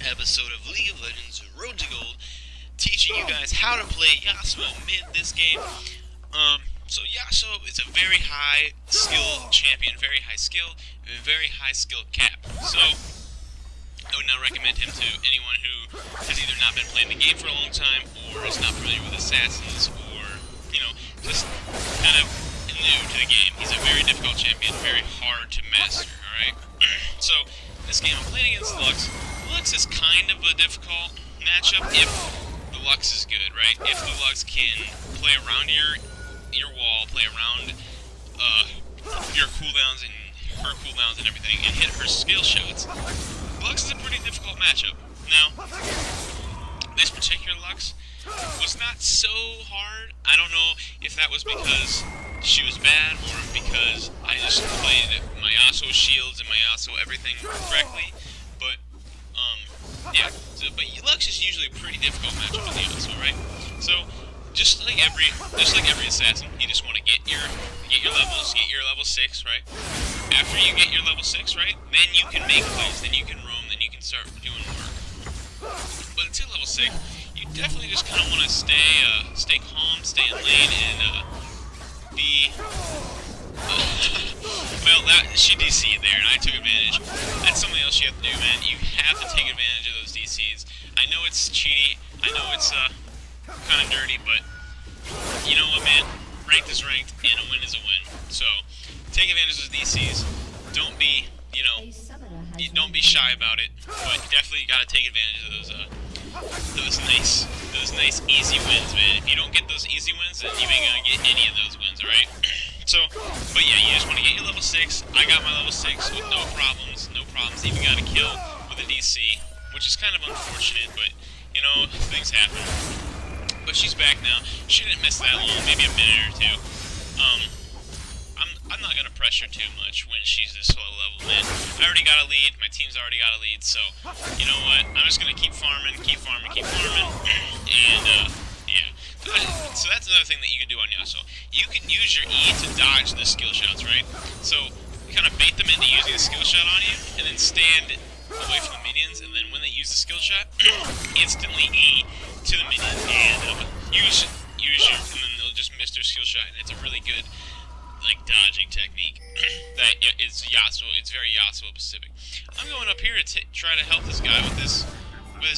episode of League of Legends Road to Gold, teaching you guys how to play Yasuo mid this game. So Yasuo is a very high skill champion, very high skill, and very high skill cap. So I would not recommend him to anyone who has either not been playing the game for a long time, or is not familiar with assassins, or, just kind of new to the game. He's a very difficult champion, very hard to master, alright? So, this game I'm playing against Lux. Lux is kind of a difficult matchup if the Lux is good, right? If the Lux can play around your wall, play around your cooldowns and her cooldowns and everything, and hit her skill shots, Lux is a pretty difficult matchup. Now, this particular Lux was not so hard. I don't know if that was because she was bad or because I just played my yasuo shields and my yasuo everything correctly. But yeah. But Lux is usually a pretty difficult matchup with yasuo, right? So just like every assassin, you just want to get your levels, get your level 6, right? After you get your level 6, right, then you can make plays, then you can roam, then you can start doing work. But until level 6, you definitely just kind of want to stay calm, stay in lane, and be... well, she DC'd there, and I took advantage. That's something else you have to do, man. You have to take advantage of those DCs. I know it's cheaty, I know it's kind of dirty, but you know what, man? Ranked is ranked, and a win is a win. So, take advantage of those DCs. Don't be, don't be shy about it, but definitely you gotta take advantage of those nice easy wins, man. If you don't get those easy wins, then you ain't gonna get any of those wins, alright? So, but yeah, you just want to get your level 6. I got my level 6 with no problems, even got a kill with a DC, which is kind of unfortunate, but, things happen. But she's back now. She didn't miss that long, maybe a minute or two. I'm not gonna pressure too much when she's this low level, man. I already got a lead, my team's already got a lead, so you know what? I'm just gonna keep farming, and yeah. So that's another thing that you can do on Yasuo. You can use your E to dodge the skill shots, right? So you kind of bait them into using a skill shot on you, and then stand away from the minions, and then when they use the skill shot, instantly E to the minion, and use your, and then they'll just miss their skill shot, and it's a really good dodging technique that is Yasuo. It's very Yasuo specific. I'm going up here to try to help this guy with this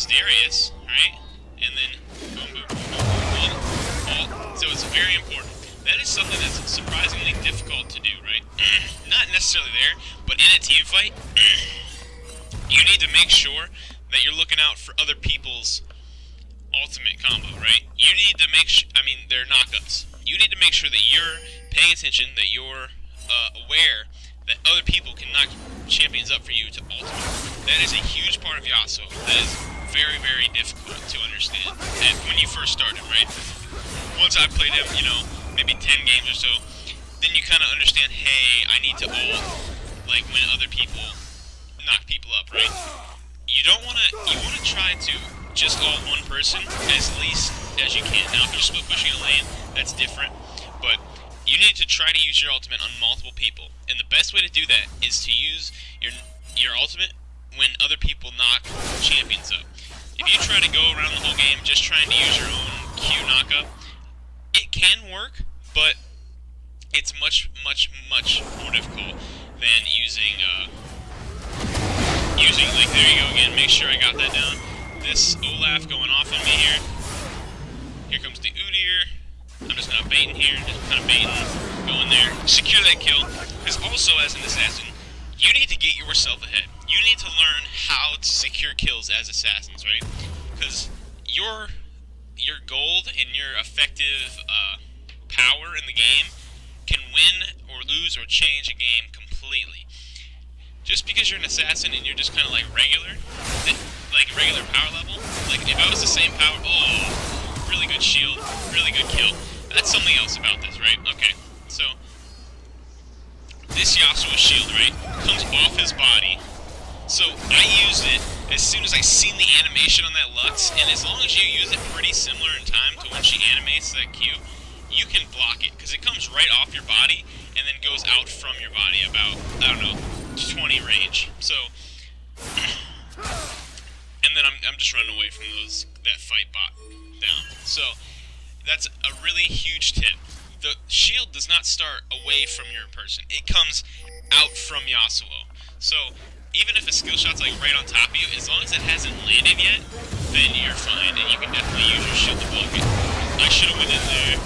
Darius, right? And then boom, boom, boom, boom, boom. So it's very important. That is something that's surprisingly difficult to do, right? Not necessarily there, but in a team fight, you need to make sure that you're looking out for other people's ultimate combo, right? You need to make sure, they're knockups. You need to make sure that you're paying attention, that you're aware that other people can knock champions up for you to ultimate. That is a huge part of Yasuo. That is very, very difficult to understand. And when you first started, right? Once I played him, maybe 10 games or so, then you kind of understand, hey, I need to ult, when other people knock people up, right? You want to try to just ult one person as least as you can. Now, if you're split pushing a lane, that's different, but you need to try to use your ultimate on multiple people, and the best way to do that is to use your ultimate when other people knock champions up. If you try to go around the whole game just trying to use your own Q knockup, it can work, but it's much, much, much more difficult than using there you go again, make sure I got that down. This Olaf going off on me here. Here comes the Udyr. I'm just gonna bait in here, just kind of baiting, go in there, secure that kill. Because also as an assassin, you need to get yourself ahead. You need to learn how to secure kills as assassins, right? Because your gold and your effective power in the game can win or lose or change a game completely. Just because you're an assassin and you're just kind of regular power level, if I was the same power, really good shield, really good kill. That's something else about this, right? Okay, so this Yasuo shield, right, comes off his body. So I used it as soon as I seen the animation on that Lux, and as long as you use it pretty similar in time to when she animates that Q, you can block it, because it comes right off your body and then goes out from your body about, 20 range. So, and and then I'm just running away from that fight bot down. So that's a really huge tip. The shield does not start away from your person. It comes out from Yasuo. So even if a skill shot's like right on top of you, as long as it hasn't landed yet, then you're fine, and you can definitely use your shield to block it. I should have went in there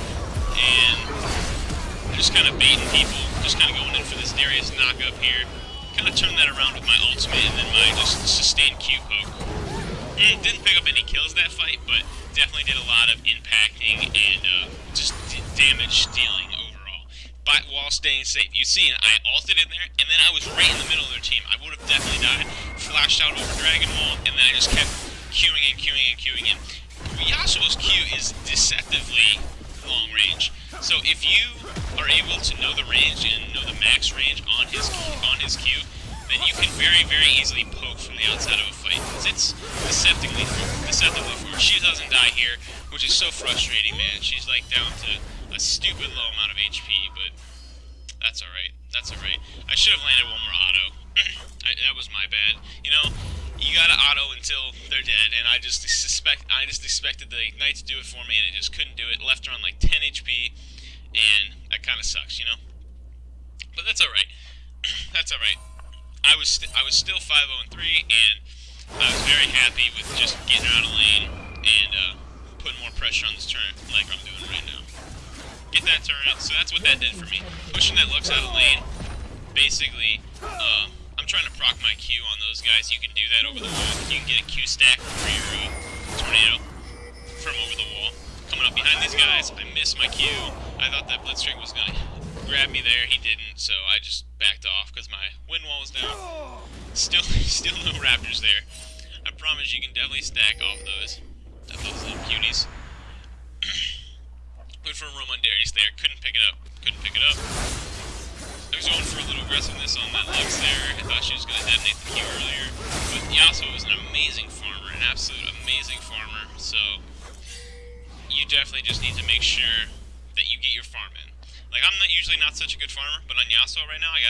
and just kind of baiting people, just kind of going in for this Darius knock up here. Kind of turned that around with my ultimate and then my just sustained Q poke. Didn't pick up any kills that fight, but definitely did a lot of impacting and just damage dealing overall, but while staying safe. You see, I ulted in there, and then I was right in the middle of their team. I would have definitely died. Flashed out over Dragon Wall, and then I just kept queuing in. Yasuo's Q is deceptively long range. So if you are able to know the range and know the max range on his Q, then you can very, very easily poke from the outside of a fight, because it's deceptively forward. She doesn't die here, which is so frustrating, man. She's like down to a stupid low amount of HP, but that's alright. I should have landed one more auto. That was my bad. You know, you gotta auto until they're dead, and I just expected the Ignite to do it for me, and it just couldn't do it. Left her on like 10 HP, and that kind of sucks, you know? But that's alright. That's alright. I was still 5-0-3, and I was very happy with just getting her out of lane and putting more pressure on this turret like I'm doing right now. Get that turret, so that's what that did for me. Pushing that Lux out of lane, basically, I'm trying to proc my Q on those guys. You can do that over the wall. You can get a Q stack for your tornado from over the wall. Coming up behind these guys, I missed my Q. I thought that Blitzkrieg was going to grab me there. He didn't, so I just backed off because my wind wall was down. Still no raptors there. I promise you can definitely stack off those little cuties. Went for a roam on Darius there. Couldn't pick it up. I was going for a little aggressiveness on that Lux there. I thought she was going to detonate the Q earlier. But Yasuo is an amazing farmer, an absolute amazing farmer. So you definitely just need to make sure that you get your farm in. Like, I'm usually not such a good farmer, but on Yasuo right now, I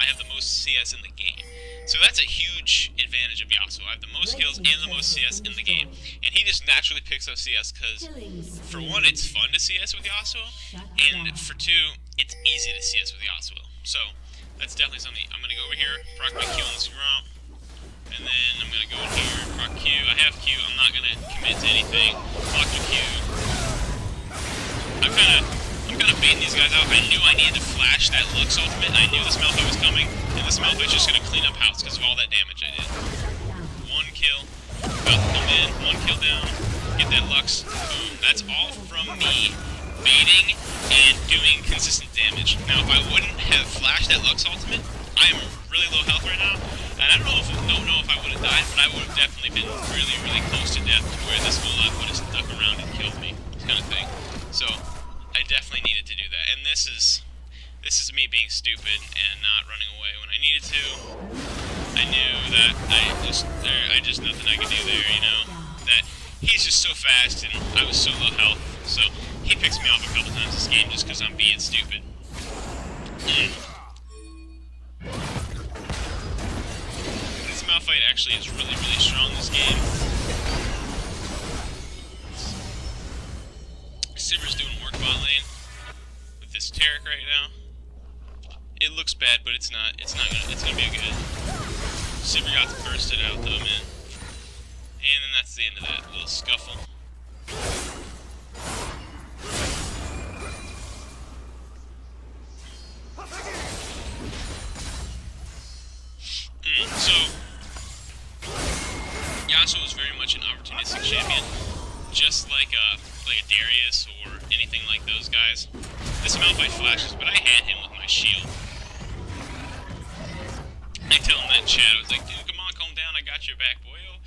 have the most CS in the game. So that's a huge advantage of Yasuo. I have the most kills and the most CS in the game. And he just naturally picks up CS because, for one, it's fun to CS with Yasuo, and for two, it's easy to CS with Yasuo. So that's definitely something. I'm going to go over here, proc my Q on this ground, and then I'm going to go in here, proc Q. I have Q. I'm not going to commit to anything. Block the Q. I'm kind of baiting these guys out. I knew I needed to flash that Lux ultimate. I knew this Malphite was coming, and this Malphite's just going to clean up house because of all that damage I did. One kill. About to come in. One kill down. Get that Lux. Boom. That's all from me baiting and doing consistent damage. Now, if I wouldn't have flashed that Lux ultimate, I am really low health right now, and I don't know if I would have died, but I would have definitely been really, really close to death to where this Golem would have stuck around and killed me, kind of thing. So I definitely needed to do that, and this is me being stupid and not running away when I needed to. I knew that I just nothing I could do there, you know. That he's just so fast, and I was so low health, so he picks me off a couple times this game just because I'm being stupid. This Malphite actually is really, really strong this game. Sivir's doing work bot lane with this Taric right now. It looks bad, but it's not. It's gonna be good. Sivir got bursted out though, man. And then that's the end of that little scuffle. So Yasuo is very much an opportunistic champion, just like a Darius or anything like those guys. This Malphite flashes, but I had him with my shield. I tell him that in chat, I was like, dude, come on, calm down, I got your back, boyo.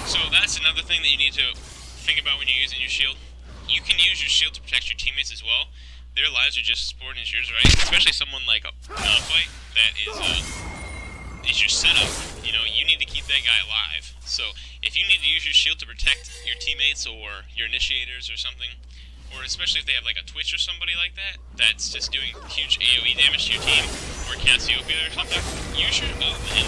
So that's another thing that you need to think about when you're using your shield. You can use your shield to protect your teammates as well. Their lives are just as important as yours, right? Especially someone like a Malphite that is your setup. You know, you need to keep that guy alive. So if you need to use your shield to protect your teammates or your initiators or something, or especially if they have like a Twitch or somebody like that, that's just doing huge AoE damage to your team, or Cassiopeia or something, use your ult, man.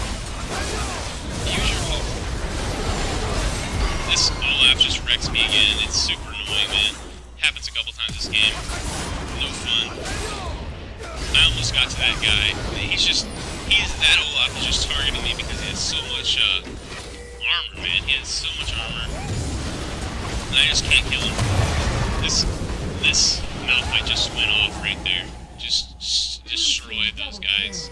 this Olaf just wrecks me again. It's super annoying, man. Happens a couple times this game. No fun. I almost got to that guy. That Olaf is just targeting me because he has so much armor, man. He has so much armor. And I just can't kill him. This Malphite just went off right there. Just destroyed those guys.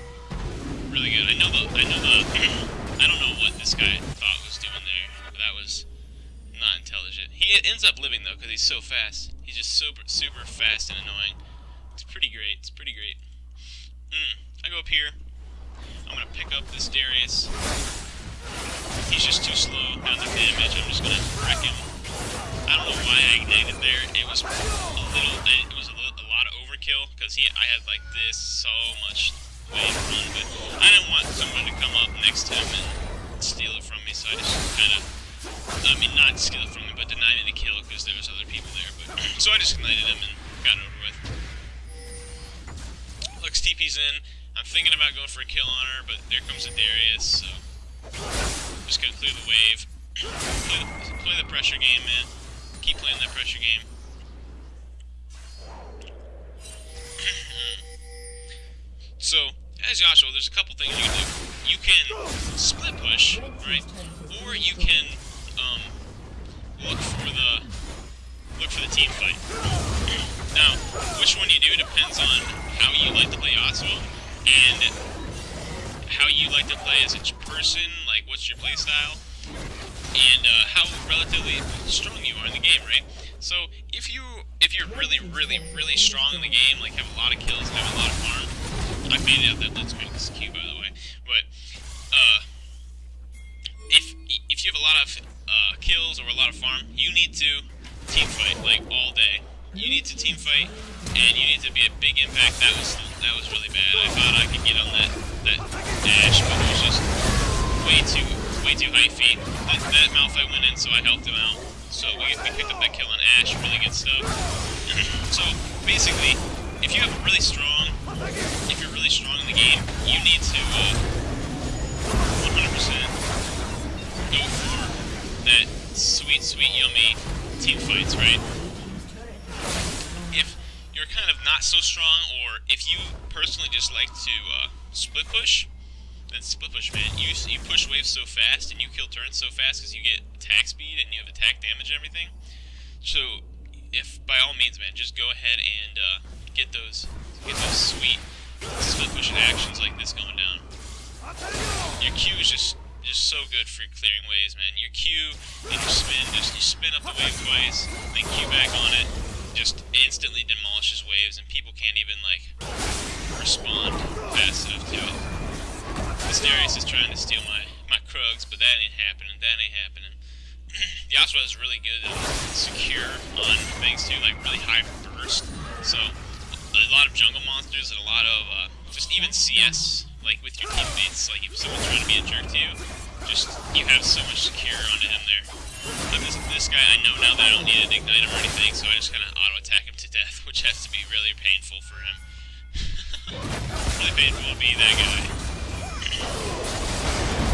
Really good. I don't know what this guy thought was doing there, but that was not intelligent. He ends up living though because he's so fast. He's just super fast and annoying. It's pretty great. It's pretty great. I go up here. I'm gonna pick up this Darius. He's just too slow down the damage. I'm just gonna wreck him. I don't know why I ignited there. It was a lot of overkill because I had like this so much wave run, but I didn't want someone to come up next to him and steal it from me. So I just kind of, not steal it from me, but deny me the kill because there was other people there. But so I just ignited him and got it over with. Lux TP's in. I'm thinking about going for a kill on her, but there comes a Darius, so just gonna clear the wave. Play the pressure game, man. Keep playing that pressure game. So, as Yasuo, there's a couple things you can do. You can split push, right? Or you can look for the team fight. Now, which one you do depends on how you like to play Yasuo and how you like to play as a person, like what's your play style, and how relatively strong you are in the game, right? So if you're really strong in the game, like have a lot of kills and have a lot of farm, I made it out that loot screen. This is cute, by the way. But if you have a lot of kills or a lot of farm, you need to team fight like all day. You need to team fight, and you need to be a big impact. That was really bad. I thought I could get on that dash, but it was just way too high feet. That Malphite went in, so I helped him out. So we picked up that kill on Ashe. Really good stuff. So basically, if you're really strong in the game, you need to 100% go for that sweet, yummy team fights, right? If you're kind of not so strong, or if you personally just like to split push, then split push, man. You push waves so fast and you kill turns so fast because you get attack speed and you have attack damage and everything. So, if by all means, man, just go ahead and get those sweet split push actions like this going down. Your Q is just so good for clearing waves, man. Your Q and your spin, you spin up the wave twice, then Q back on it, just instantly demolishes waves, and people can't even like respond fast enough to it. This Darius is trying to steal my Krugs, but that ain't happening. Yasuo is really good and secure on things too, like really high burst. So a lot of jungle monsters and a lot of just even CS, like with your teammates, like if someone's trying to be a jerk to you, just you have so much secure onto him there. This guy, I know now that I don't need to ignite him or anything, so I just kind of auto-attack him to death, which has to be really painful for him. Really painful to be that guy.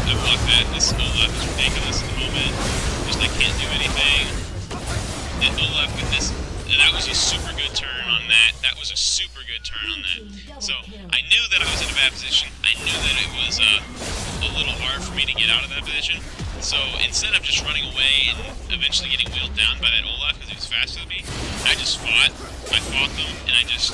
I blocked that. This Olaf is ridiculous at the moment. Just like can't do anything. And Olaf with this, that was a super good turn on that. That was a super good turn on that. So I knew that I was in a bad position. I knew that it was a little hard for me to get out of that position. So instead of just running away and eventually getting wheeled down by that Olaf because he was faster than me, I just fought. I fought them, and I just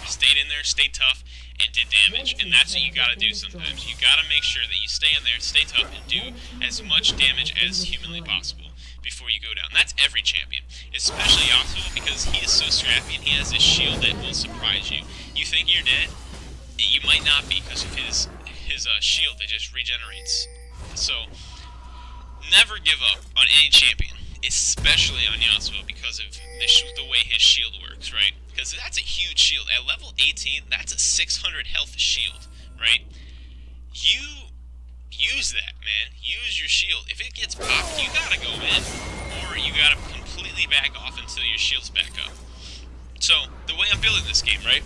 stayed in there, stayed tough, and did damage. And that's what you gotta do sometimes. You gotta make sure that you stay in there, stay tough, and do as much damage as humanly possible before you go down. That's every champion, especially Yasuo, because he is so scrappy and he has this shield that will surprise you. You think you're dead? You might not be because of his shield that just regenerates. So, never give up on any champion, especially on Yasuo, because of the way his shield works, right? Because that's a huge shield. At level 18, that's a 600 health shield, right? You use that, man. Use your shield. If it gets popped, you gotta go in, or you gotta completely back off until your shield's back up. So, the way I'm building this game, right?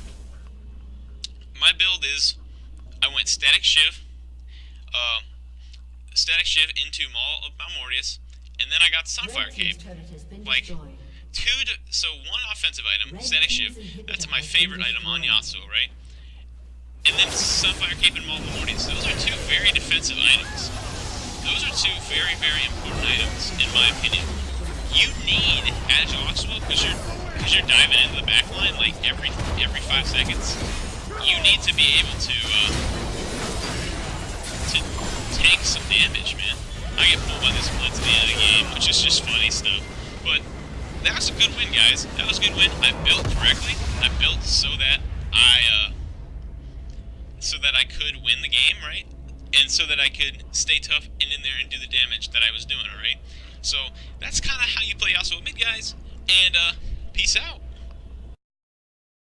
My build is, I went static shiv, Static Shiv into Maul of Malmortius, and then I got Sunfire Cape. Like, so one offensive item, Static Shiv, that's my favorite item on Yasuo, right? And then Sunfire Cape and Maul of Malmortius. Those are two very defensive items. Those are two very, very important items, in my opinion. You need, as Yasuo, because you're diving into the backline like every 5 seconds, you need to be able to take some damage, man. I get pulled by this blitz at the end of the game, which is just funny stuff. But that was a good win, guys. That was a good win. I built correctly. I built so that I could win the game, right? And so that I could stay tough and in there and do the damage that I was doing, alright? So that's kind of how you play Yasuo mid, guys. And peace out.